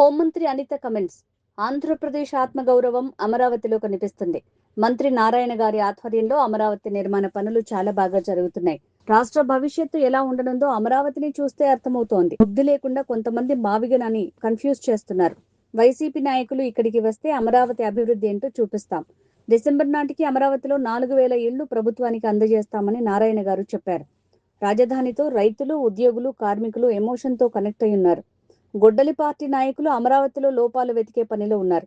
హోంమంత్రి అనిత కమెంట్స్. ఆంధ్రప్రదేశ్ ఆత్మగౌరవం అమరావతిలో కనిపిస్తుంది. మంత్రి నారాయణ గారి ఆధ్వర్యంలో అమరావతి నిర్మాణ పనులు చాలా బాగా జరుగుతున్నాయి. రాష్ట్ర భవిష్యత్తు ఎలా ఉండనుందో అమరావతిని చూస్తే అర్థమవుతోంది. బుద్ధి లేకుండా కొంతమంది మావిగనని కన్ఫ్యూజ్ చేస్తున్నారు. వైసీపీ నాయకులు ఇక్కడికి వస్తే అమరావతి అభివృద్ధి ఏంటో చూపిస్తాం. డిసెంబర్ నాటికి అమరావతిలో 4000 ఇళ్లు ప్రభుత్వానికి అందజేస్తామని నారాయణ గారు చెప్పారు. రాజధానితో రైతులు, ఉద్యోగులు, కార్మికులు ఎమోషన్తో కనెక్ట్ అయి ఉన్నారు. గొడ్డలి పార్టీ నాయకులు అమరావతిలో లోపాలు వెతికే పనిలో ఉన్నారు.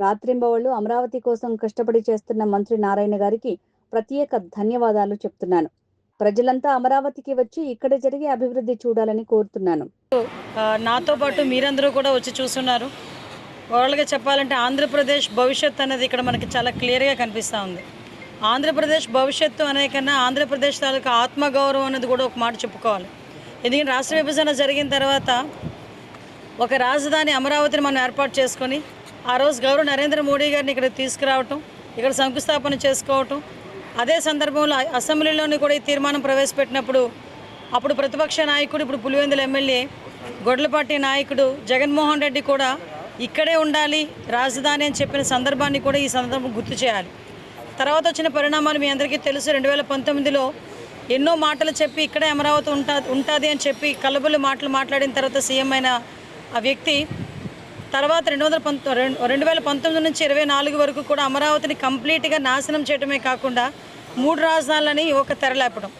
రాత్రింబవళ్లు అమరావతి కోసం కష్టపడి చేస్తున్న మంత్రి నారాయణ గారికి ప్రత్యేక ధన్యవాదాలు చెప్తున్నాను. ప్రజలంతా అమరావతికి వచ్చి ఇక్కడ జరిగే అభివృద్ధి చూడాలని కోరుతున్నాను. నాతో పాటు మీరందరూ కూడా వచ్చి చూస్తున్నారు. ఓవరాల్గా చెప్పాలంటే ఆంధ్రప్రదేశ్ భవిష్యత్తు అనేది ఇక్కడ మనకి చాలా క్లియర్గా కనిపిస్తూ ఉంది. ఆంధ్రప్రదేశ్ భవిష్యత్తు అనే కన్నా ఆంధ్రప్రదేశ్ తాలూకా ఆత్మగౌరవం అనేది కూడా ఒక మాట చెప్పుకోవాలి. ఎందుకంటే రాష్ట్ర విభజన జరిగిన తర్వాత ఒక రాజధాని అమరావతిని మనం ఏర్పాటు చేసుకొని ఆ రోజు గౌరవ నరేంద్ర మోడీ గారిని ఇక్కడ తీసుకురావటం, ఇక్కడ శంకుస్థాపన చేసుకోవటం, అదే సందర్భంలో అసెంబ్లీలోని కూడా ఈ తీర్మానం ప్రవేశపెట్టినప్పుడు అప్పుడు ప్రతిపక్ష నాయకుడు, ఇప్పుడు పులివెందుల ఎమ్మెల్యే, గొడ్లపాటి నాయకుడు జగన్మోహన్ రెడ్డి కూడా ఇక్కడే ఉండాలి రాజధాని అని చెప్పిన సందర్భాన్ని కూడా ఈ సందర్భం గుర్తు చేయాలి. తర్వాత వచ్చిన పరిణామాలు మీ అందరికీ తెలుసు. 2019లో ఎన్నో మాటలు చెప్పి ఇక్కడే అమరావతి ఉంటుంది అని చెప్పి కలబుల్లి మాటలు మాట్లాడిన తర్వాత సీఎం అయిన ఆ వ్యక్తి తర్వాత 2019 నుంచి 24 వరకు కూడా అమరావతిని కంప్లీట్గా నాశనం చేయడమే కాకుండా 3 రాజధానులని ఒక తెరలేపడం.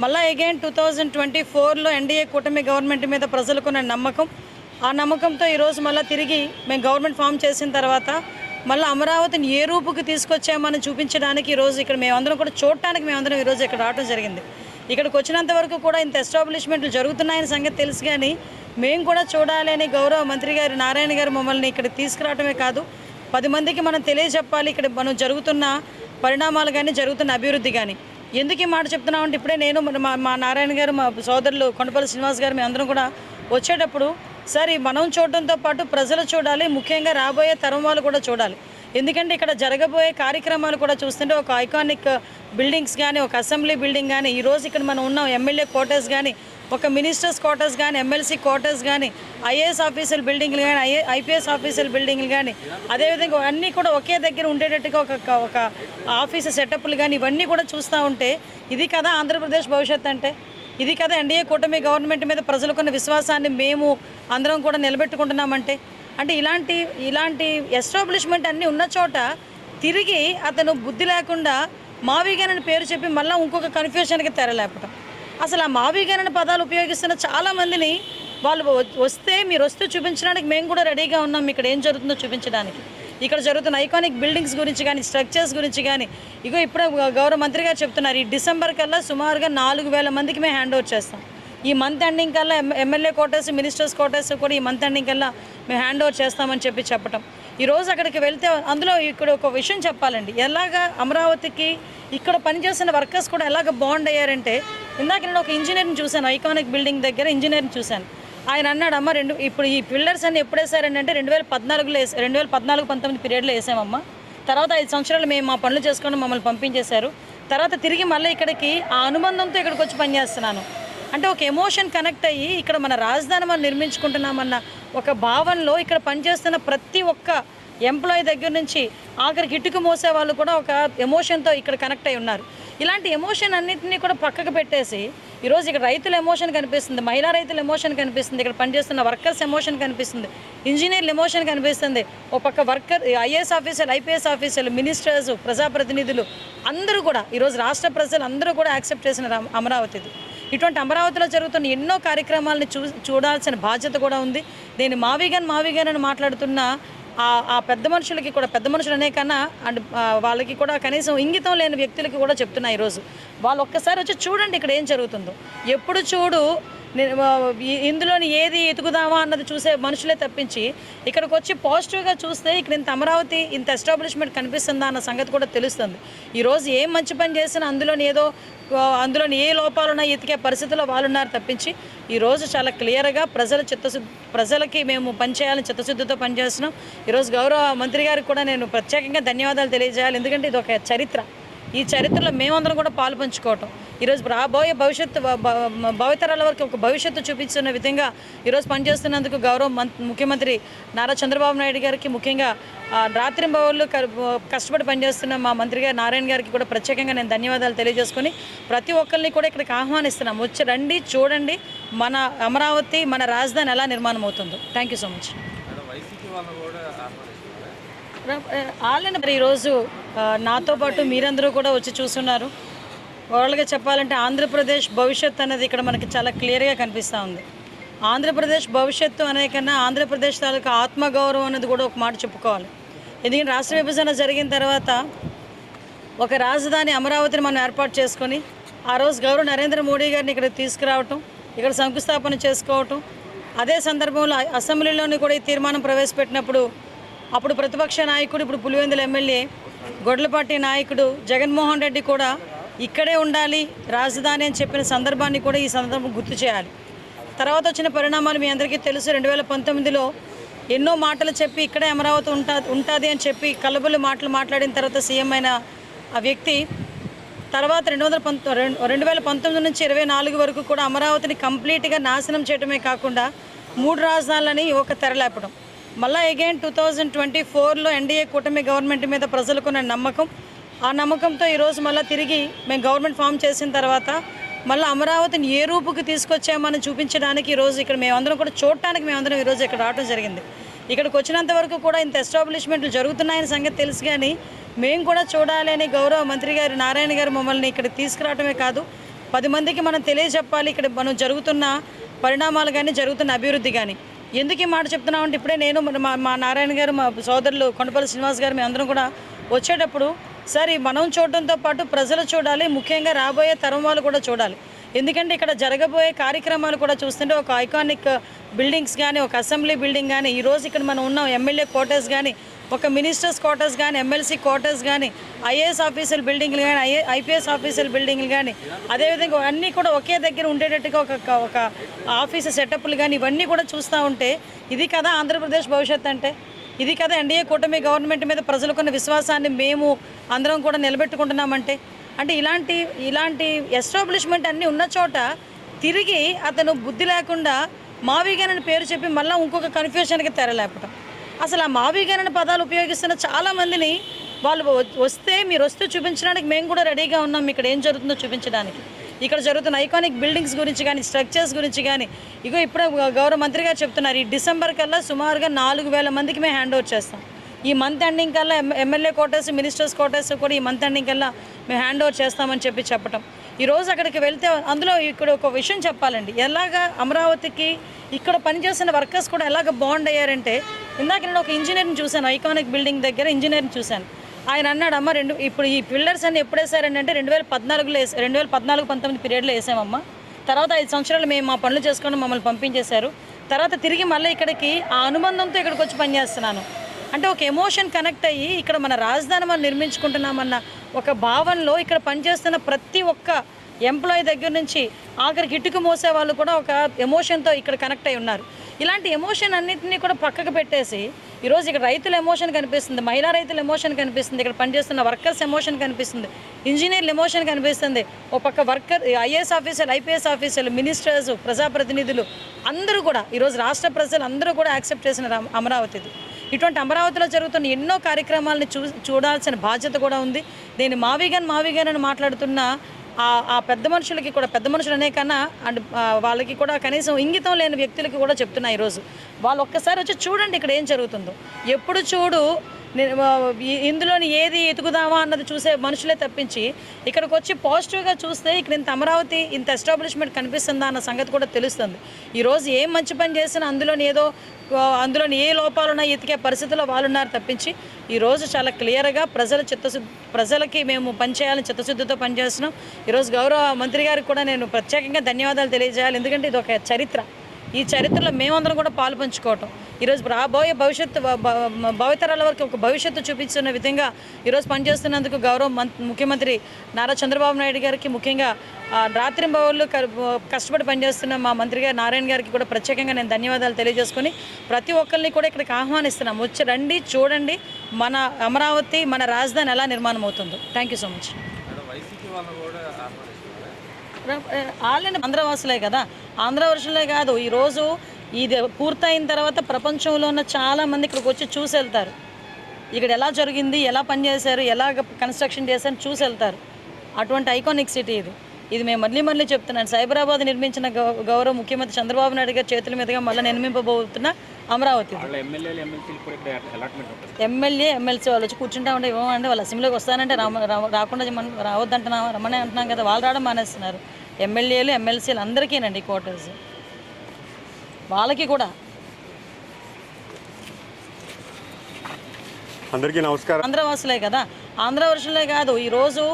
మళ్ళీ అగైన్ 2024లో ఎన్డీఏ కూటమి గవర్నమెంట్ మీద ప్రజలకున్న నమ్మకం, ఆ నమ్మకంతో ఈరోజు మళ్ళీ తిరిగి మేము గవర్నమెంట్ ఫామ్ చేసిన తర్వాత మళ్ళీ అమరావతిని ఏ రూపుకి తీసుకొచ్చామని చూపించడానికి ఈరోజు ఇక్కడ మేమందరం కూడా చూడటానికి మేమందరం ఈరోజు ఇక్కడ రావడం జరిగింది. ఇక్కడికి వచ్చినంత వరకు కూడా ఇంత ఎస్టాబ్లిష్మెంట్లు జరుగుతున్నాయని సంగతి తెలుసు, కానీ మేము కూడా చూడాలి అని గౌరవ మంత్రి గారు నారాయణ గారు మమ్మల్ని ఇక్కడ తీసుకురావడమే కాదు 10 మందికి మనం తెలియజెప్పాలి ఇక్కడ మనం జరుగుతున్న పరిణామాలు కానీ జరుగుతున్న అభివృద్ధి కానీ. ఎందుకు ఈ మాట చెప్తున్నామంటే ఇప్పుడే నేను మా నారాయణ గారు, మా సోదరులు కొండపల్లి శ్రీనివాస్ గారు, మేము అందరం కూడా వచ్చేటప్పుడు సరే మనం చూడటంతో పాటు ప్రజలు చూడాలి, ముఖ్యంగా రాబోయే తరం వాళ్ళు కూడా చూడాలి. ఎందుకంటే ఇక్కడ జరగబోయే కార్యక్రమాలు కూడా చూస్తుంటే ఒక ఐకానిక్ బిల్డింగ్స్ కానీ, ఒక అసెంబ్లీ బిల్డింగ్ కానీ, ఈరోజు ఇక్కడ మనం ఉన్నాం ఎమ్మెల్యే క్వార్టర్స్ కానీ, ఒక మినిస్టర్స్ క్వార్టర్స్ కానీ, ఎమ్మెల్సీ క్వార్టర్స్ కానీ, ఐఏఎస్ ఆఫీసర్ బిల్డింగ్లు కానీ, ఐపీఎస్ ఆఫీసర్ బిల్డింగ్లు కానీ, అదేవిధంగా అన్నీ కూడా ఒకే దగ్గర ఉండేటట్టుగా ఒక ఆఫీసు సెటప్లు కానీ ఇవన్నీ కూడా చూస్తూ ఉంటే ఇది కదా ఆంధ్రప్రదేశ్ భవిష్యత్తు అంటే, ఇది కదా ఎన్డీఏ కూటమి గవర్నమెంట్ మీద ప్రజలకున్న విశ్వాసాన్ని మేము అందరం కూడా నిలబెట్టుకుంటున్నామంటే. అంటే ఇలాంటి ఎస్టాబ్లిష్మెంట్ అన్నీ ఉన్న చోట తిరిగి అతను బుద్ధి లేకుండా మావిగేనని పేరు చెప్పి మళ్ళీ ఇంకొక కన్ఫ్యూషన్కి తెరలేపటం. అసలు ఆ మావిగేనని పదాలు ఉపయోగిస్తున్న చాలామందిని వాళ్ళు మీరు వస్తే చూపించడానికి మేము కూడా రెడీగా ఉన్నాం, ఇక్కడ ఏం జరుగుతుందో చూపించడానికి. ఇక్కడ జరుగుతున్న ఐకానిక్ బిల్డింగ్స్ గురించి కానీ, స్ట్రక్చర్స్ గురించి కానీ, ఇప్పుడు గౌరవ మంత్రి గారు చెప్తున్నారు ఈ డిసెంబర్ కల్లా సుమారుగా 4000 మందికి మేము హ్యాండ్ ఓవర్ చేస్తాం. ఈ మంత్ ఎండింగ్ కల్లా ఎమ్మెల్యే క్వార్టర్స్, మినిస్టర్స్ క్వార్టర్స్ కూడా ఈ మంత్ ఎండింగ్ కల్లా మేము హ్యాండ్ ఓవర్ చేస్తామని చెప్పటం. ఈరోజు అక్కడికి వెళ్తే అందులో ఇక్కడ ఒక విషయం చెప్పాలండి, ఎలాగా అమరావతికి ఇక్కడ పనిచేస్తున్న వర్కర్స్ కూడా ఎలాగ బాండ్ అయ్యారంటే, ఇందాక నేను ఒక ఇంజనీర్ని చూశాను, ఐకానిక్ బిల్డింగ్ దగ్గర ఇంజనీర్ని చూశాను. ఆయన అన్నాడు, అమ్మ ఇప్పుడు ఈ పిల్లర్స్ అన్ని ఎప్పుడు వేసారండి అంటే 2014లో 2014-19 పీరియడ్లో వేసామమ్మ. తర్వాత 5 సంవత్సరాలు మేము మా పనులు చేసుకొని మమ్మల్ని పంపించేశారు. తర్వాత తిరిగి మళ్ళీ ఇక్కడికి ఆ అనుబంధంతో ఇక్కడికి వచ్చి పనిచేస్తున్నాను అంటే ఒక ఎమోషన్ కనెక్ట్ అయ్యి ఇక్కడ మన రాజధాని మనం నిర్మించుకుంటున్నామన్న ఒక భావనలో ఇక్కడ పనిచేస్తున్న ప్రతి ఒక్క ఎంప్లాయీ దగ్గర నుంచి ఆఖరికి ఇటుకు మోసే వాళ్ళు కూడా ఒక ఎమోషన్తో ఇక్కడ కనెక్ట్ అయి ఉన్నారు. ఇలాంటి ఎమోషన్ అన్నింటినీ కూడా పక్కకు పెట్టేసి ఈరోజు ఇక్కడ రైతుల ఎమోషన్ కనిపిస్తుంది, మహిళా రైతుల ఎమోషన్ కనిపిస్తుంది, ఇక్కడ పనిచేస్తున్న వర్కర్స్ ఎమోషన్ కనిపిస్తుంది, ఇంజనీర్ల ఎమోషన్ కనిపిస్తుంది, ఒక పక్క వర్కర్ ఐఏఎస్ ఆఫీసర్లు, ఐపీఎస్ ఆఫీసర్లు, మినిస్టర్స్, ప్రజాప్రతినిధులు అందరూ కూడా ఈరోజు రాష్ట్ర ప్రజలు అందరూ కూడా యాక్సెప్ట్ చేసిన అమరావతిది. ఇటువంటి అమరావతిలో జరుగుతున్న ఎన్నో కార్యక్రమాలను చూడాల్సిన బాధ్యత కూడా ఉంది. నేను మావిగన్ అని మాట్లాడుతున్న ఆ పెద్ద మనుషులకి కూడా, పెద్ద మనుషులు అనే కన్నా అండ్ వాళ్ళకి కూడా కనీసం ఇంగితం లేని వ్యక్తులకి కూడా చెప్తున్నా, ఈరోజు వాళ్ళు ఒక్కసారి వచ్చి చూడండి ఇక్కడ ఏం జరుగుతుందో. ఎప్పుడు చూడు ఇందులోని ఏది ఎతుకుదామా అన్నది చూసే మనుషులే తప్పించి ఇక్కడికి వచ్చి పాజిటివ్గా చూస్తే ఇక్కడ ఇంత అమరావతి, ఇంత ఎస్టాబ్లిష్మెంట్ కనిపిస్తుందా అన్న సంగతి కూడా తెలుస్తుంది. ఈరోజు ఏం మంచి పని చేసినా అందులోని ఏ లోపాలున్నా ఎతికే పరిస్థితుల్లో వాళ్ళు ఉన్నారు తప్పించి ఈరోజు చాలా క్లియర్గా ప్రజలకి మేము పనిచేయాలని చిత్తశుద్ధితో పనిచేస్తున్నాం. ఈరోజు గౌరవ మంత్రి గారికి కూడా నేను ప్రత్యేకంగా ధన్యవాదాలు తెలియజేయాలి. ఎందుకంటే ఇది ఒక చరిత్ర, ఈ చరిత్రలో మేమందరం కూడా పాలు పంచుకోవటం. ఈరోజు రాబోయే భవితరాల వరకు ఒక భవిష్యత్తు చూపించిన విధంగా ఈరోజు పనిచేస్తున్నందుకు ముఖ్యమంత్రి నారా చంద్రబాబు నాయుడు గారికి, ముఖ్యంగా రాత్రింబవళ్ళు కష్టపడి పనిచేస్తున్న మా మంత్రి గారు నారాయణ గారికి కూడా ప్రత్యేకంగా నేను ధన్యవాదాలు తెలియజేసుకొని ప్రతి ఒక్కరిని కూడా ఇక్కడికి ఆహ్వానిస్తున్నాం. వచ్చి రండి, చూడండి మన అమరావతి, మన రాజధాని ఎలా నిర్మాణం అవుతుందో. Thank you so much. Already మరి ఈరోజు నాతో పాటు మీరందరూ కూడా వచ్చి చూస్తున్నారు. ఓవరాల్గా చెప్పాలంటే ఆంధ్రప్రదేశ్ భవిష్యత్తు అనేది ఇక్కడ మనకి చాలా క్లియర్గా కనిపిస్తూ ఉంది. ఆంధ్రప్రదేశ్ భవిష్యత్తు అనే కన్నా ఆంధ్రప్రదేశ్ తాలూకా ఆత్మగౌరవం అనేది కూడా ఒక మాట చెప్పుకోవాలి. ఎందుకంటే రాష్ట్ర విభజన జరిగిన తర్వాత ఒక రాజధాని అమరావతిని మనం ఏర్పాటు చేసుకొని ఆ రోజు గౌరవ నరేంద్ర మోడీ గారిని ఇక్కడ తీసుకురావటం, ఇక్కడ శంకుస్థాపన చేసుకోవటం, అదే సందర్భంలో అసెంబ్లీలోని కూడా ఈ తీర్మానం ప్రవేశపెట్టినప్పుడు అప్పుడు ప్రతిపక్ష నాయకుడు, ఇప్పుడు పులివెందుల ఎమ్మెల్యే గొడ్లపాటి నాయకుడు జగన్మోహన్ రెడ్డి కూడా ఇక్కడే ఉండాలి రాజధాని అని చెప్పిన సందర్భాన్ని కూడా ఈ సందర్భం గుర్తు చేయాలి. తర్వాత వచ్చిన పరిణామాలు మీ అందరికీ తెలుసు. 2019లో ఎన్నో మాటలు చెప్పి ఇక్కడే అమరావతి ఉంటుంది అని చెప్పి కలబుల్లి మాటలు మాట్లాడిన తర్వాత సీఎం అయిన ఆ వ్యక్తి తర్వాత 2019 నుంచి 24 వరకు కూడా అమరావతిని కంప్లీట్గా నాశనం చేయడమే కాకుండా 3 రాజధానులని ఒక తెరలేపడం. మళ్ళీ అగైన్ 2024లో ఎన్డీఏ కూటమి గవర్నమెంట్ మీద ప్రజలకున్న నమ్మకం, ఆ నమ్మకంతో ఈరోజు మళ్ళీ తిరిగి మేము గవర్నమెంట్ ఫామ్ చేసిన తర్వాత మళ్ళీ అమరావతిని ఏ రూపుకి తీసుకొచ్చామని చూపించడానికి ఈరోజు ఇక్కడ మేమందరం కూడా చూడటానికి మేమందరం ఈరోజు ఇక్కడ రావడం జరిగింది. ఇక్కడికి వచ్చినంత వరకు కూడా ఇంత ఎస్టాబ్లిష్మెంట్లు జరుగుతున్నాయని సంగతి తెలుసు, కానీ మేము కూడా చూడాలి అని గౌరవ మంత్రి గారు నారాయణ గారు మమ్మల్ని ఇక్కడ తీసుకురావడమే కాదు 10 మందికి మనం తెలియజెప్పాలి ఇక్కడ మనం జరుగుతున్న పరిణామాలు కానీ జరుగుతున్న అభివృద్ధి కానీ. ఎందుకు ఈ మాట చెప్తున్నామంటే ఇప్పుడే నేను మా నారాయణ గారు, మా సోదరులు కొండపల్లి శ్రీనివాస్ గారు మేమందరం కూడా వచ్చేటప్పుడు సరే మనం చూడటంతో పాటు ప్రజలు చూడాలి, ముఖ్యంగా రాబోయే తరం వాళ్ళు కూడా చూడాలి. ఎందుకంటే ఇక్కడ జరగబోయే కార్యక్రమాలు కూడా చూస్తుంటే ఒక ఐకానిక్ బిల్డింగ్స్ కానీ, ఒక అసెంబ్లీ బిల్డింగ్ కానీ, ఈరోజు ఇక్కడ మనం ఉన్న ఎమ్మెల్యే క్వార్టర్స్ కానీ, ఒక మినిస్టర్స్ క్వార్టర్స్ కానీ, ఎమ్మెల్సీ క్వార్టర్స్ కానీ, ఐఏఎస్ ఆఫీసర్ బిల్డింగ్లు కానీ, ఐపీఎస్ ఆఫీసర్ బిల్డింగ్లు కానీ, అదేవిధంగా అన్నీ కూడా ఒకే దగ్గర ఉండేటట్టుగా ఒక ఆఫీస్ సెటప్లు కానీ ఇవన్నీ కూడా చూస్తూ ఉంటే ఇది కదా ఆంధ్రప్రదేశ్ భవిష్యత్తు అంటే, ఇది కదా ఎన్డీఏ కూటమి గవర్నమెంట్ మీద ప్రజలకున్న విశ్వాసాన్ని మేము అందరం కూడా నిలబెట్టుకుంటున్నామంటే. అంటే ఇలాంటి ఎస్టాబ్లిష్మెంట్ అన్నీ ఉన్న చోట తిరిగి అతను బుద్ధి లేకుండా మావిగానని పేరు చెప్పి మళ్ళీ ఇంకొక కన్ఫ్యూషన్కి తెరలేపటం. అసలు ఆ మావిగానని పదాలు ఉపయోగిస్తున్న చాలామందిని వాళ్ళు మీరు వస్తే చూపించడానికి మేము కూడా రెడీగా ఉన్నాం, ఇక్కడ ఏం జరుగుతుందో చూపించడానికి. ఇక్కడ జరుగుతున్న ఐకానిక్ బిల్డింగ్స్ గురించి కానీ, స్ట్రక్చర్స్ గురించి కానీ, ఇప్పుడు గౌరవ మంత్రి గారు చెప్తున్నారు ఈ డిసెంబర్ కల్లా సుమారుగా 4000 మందికి మేము హ్యాండ్ ఓవర్ చేస్తాం. ఈ మంత్ ఎండింగ్ కల్లా ఎమ్మెల్యే క్వార్టర్స్, మినిస్టర్స్ క్వార్టర్స్ కూడా ఈ మంత్ ఎండింగ్ కల్లా మేము హ్యాండ్ ఓవర్ చేస్తామని చెప్పటం. ఈరోజు అక్కడికి వెళ్తే అందులో ఇక్కడ ఒక విషయం చెప్పాలండి, ఎలాగా అమరావతికి ఇక్కడ పనిచేస్తున్న వర్కర్స్ కూడా ఎలాగ బాండ్ అయ్యారంటే, ఇందాక నేను ఒక ఇంజనీర్ని చూశాను, ఐకానిక్ బిల్డింగ్ దగ్గర ఇంజనీర్ని చూశాను. ఆయన అన్నాడు, అమ్మ ఇప్పుడు ఈ పిల్లర్స్ అన్ని ఎప్పుడు వేసారండి అంటే 2014లో 2014-19 పీరియడ్లో వేసామమ్మ. తర్వాత 5 సంవత్సరాలు మేము మా పనులు చేసుకొని మమ్మల్ని పంపించేశారు. తర్వాత తిరిగి మళ్ళీ ఇక్కడికి ఆ అనుబంధంతో ఇక్కడికి వచ్చి పనిచేస్తున్నాను అంటే ఒక ఎమోషన్ కనెక్ట్ అయ్యి ఇక్కడ మన రాజధాని మనం నిర్మించుకుంటున్నామన్న ఒక భావనలో ఇక్కడ పనిచేస్తున్న ప్రతి ఒక్క ఎంప్లాయీ దగ్గర నుంచి ఆఖరికి ఇటుకు మోసే వాళ్ళు కూడా ఒక ఎమోషన్తో ఇక్కడ కనెక్ట్ అయి ఉన్నారు. ఇలాంటి ఎమోషన్ అన్నింటినీ కూడా పక్కకు పెట్టేసి ఈరోజు ఇక్కడ రైతుల ఎమోషన్ కనిపిస్తుంది, మహిళా రైతుల ఎమోషన్ కనిపిస్తుంది, ఇక్కడ పనిచేస్తున్న వర్కర్స్ ఎమోషన్ కనిపిస్తుంది, ఇంజనీర్ల ఎమోషన్ కనిపిస్తుంది, ఒక పక్క వర్కర్ ఐఏఎస్ ఆఫీసర్లు, ఐపీఎస్ ఆఫీసర్లు, మినిస్టర్స్, ప్రజాప్రతినిధులు అందరూ కూడా ఈరోజు రాష్ట్ర ప్రజలు అందరూ కూడా యాక్సెప్ట్ చేసిన అమరావతిది. ఇటువంటి అమరావతిలో జరుగుతున్న ఎన్నో కార్యక్రమాలను చూడాల్సిన బాధ్యత కూడా ఉంది. నేను మావిగాన్ అని మాట్లాడుతున్న ఆ పెద్ద మనుషులకి కూడా, పెద్ద మనుషులు అనే కన్నా అండ్ వాళ్ళకి కూడా కనీసం ఇంగితం లేని వ్యక్తులకి కూడా చెప్తున్నా, ఈరోజు వాళ్ళు ఒక్కసారి వచ్చి చూడండి ఇక్కడ ఏం జరుగుతుందో. ఎప్పుడు చూడు ఇందులోని ఏది ఎతుకుదామా అన్నది చూసే మనుషులే తప్పించి ఇక్కడికి వచ్చి పాజిటివ్గా చూస్తే ఇక్కడ ఇంత అమరావతి, ఇంత ఎస్టాబ్లిష్మెంట్ కనిపిస్తుందా అన్న సంగతి కూడా తెలుస్తుంది. ఈరోజు ఏం మంచి పని చేసినా అందులోని ఏ లోపాలున్నా ఎతికే పరిస్థితుల్లో వాళ్ళు ఉన్నారు తప్పించి ఈరోజు చాలా క్లియర్గా ప్రజలకి మేము పనిచేయాలని చిత్తశుద్ధితో పనిచేస్తున్నాం. ఈరోజు గౌరవ మంత్రి గారికి కూడా నేను ప్రత్యేకంగా ధన్యవాదాలు తెలియజేయాలి. ఎందుకంటే ఇది ఒక చరిత్ర, ఈ చరిత్రలో మేమందరం కూడా పాలు పంచుకోవటం, ఈరోజు రాబోయే భవితరాల వరకు ఒక భవిష్యత్తు చూపించిన విధంగా ఈరోజు పనిచేస్తున్నందుకు గౌరవ ముఖ్యమంత్రి నారా చంద్రబాబు నాయుడు గారికి, ముఖ్యంగా రాత్రింబవళ్ళు కష్టపడి పనిచేస్తున్న మా మంత్రి గారు నారాయణ గారికి కూడా ప్రత్యేకంగా నేను ధన్యవాదాలు తెలియజేసుకొని ప్రతి ఒక్కరిని కూడా ఇక్కడికి ఆహ్వానిస్తున్నాం. వచ్చి రండి, చూడండి మన అమరావతి, మన రాజధాని ఎలా నిర్మాణం అవుతుందో. Thank you so much. వాళ్ళని ఆంధ్రవాసులే కదా, ఆంధ్రవాసులే కాదు, ఈరోజు ఇది పూర్తయిన తర్వాత ప్రపంచంలో ఉన్న చాలామంది ఇక్కడికి వచ్చి చూసి వెళ్తారు. ఇక్కడ ఎలా జరిగింది, ఎలా పనిచేశారు, ఎలా కన్స్ట్రక్షన్ చేశారు చూసి వెళ్తారు. అటువంటి ఐకానిక్ సిటీ ఇది మేము మళ్ళీ చెప్తున్నాను. సైబరాబాద్ నిర్మించిన గౌరవ ముఖ్యమంత్రి చంద్రబాబు నాయుడు గారి చేతుల మీదుగా మళ్ళీ నిర్మింపబోతున్న అమరావతి. ఎమ్మెల్యే ఎమ్మెల్సీ వాళ్ళు వచ్చి కూర్చుంటా ఉంటే ఇవ్వమండి, వాళ్ళు అసెంబ్లీకి వస్తానంటే రాకుండా రావద్దంటున్నా రమ్మని అంటున్నాం కదా, వాళ్ళు రావడం మానేస్తున్నారు. ఎమ్మెల్యేలు ఎమ్మెల్సీలు అందరికీనండి క్వార్టర్స్, వాళ్ళకి కూడా. అందరికీ నమస్కారం. ఆంధ్రవాసులే కదా, ఆంధ్రవాసులే కాదు, ఈరోజు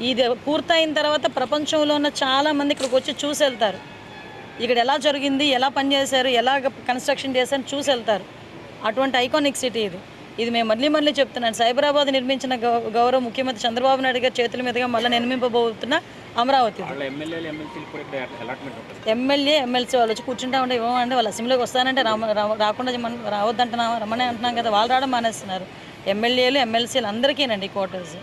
ఇది పూర్తయిన తర్వాత ప్రపంచంలో ఉన్న చాలామంది ఇక్కడికి వచ్చి చూసి వెళ్తారు. ఇక్కడ ఎలా జరిగింది, ఎలా పనిచేశారు, ఎలా కన్స్ట్రక్షన్ చేశారు చూసి వెళ్తారు. అటువంటి ఐకానిక్ సిటీ ఇది మేము మళ్ళీ చెప్తున్నాను. సైబరాబాద్ నిర్మించిన గౌరవ ముఖ్యమంత్రి చంద్రబాబు నాయుడు గారి చేతుల మీదుగా మళ్ళీ నిర్మింపబోతున్న అమరావతి. ఎమ్మెల్యే ఎమ్మెల్సీ వాళ్ళు వచ్చి కూర్చుంటా ఉంటే ఇవ్వమండి, వాళ్ళు అసెంబ్లీకి వస్తానంటే రాకుండా రావద్దంటున్నా రమ్మని అంటున్నాం కదా, వాళ్ళు రావడం మానేస్తున్నారు. ఎమ్మెల్యేలు ఎమ్మెల్సీలు అందరికీనండి క్వార్టర్స్.